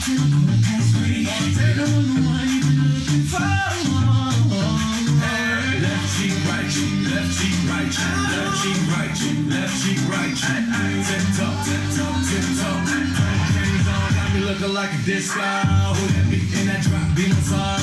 till I'm going past free. Don't know the one you've been looking for. Left cheek, right cheek, left cheek, right cheek, left cheek, right cheek, left cheek, right cheek. Tip top, tip top, tip top. Chains on, got me looking like a disco. Who that beat in that drop, be my side.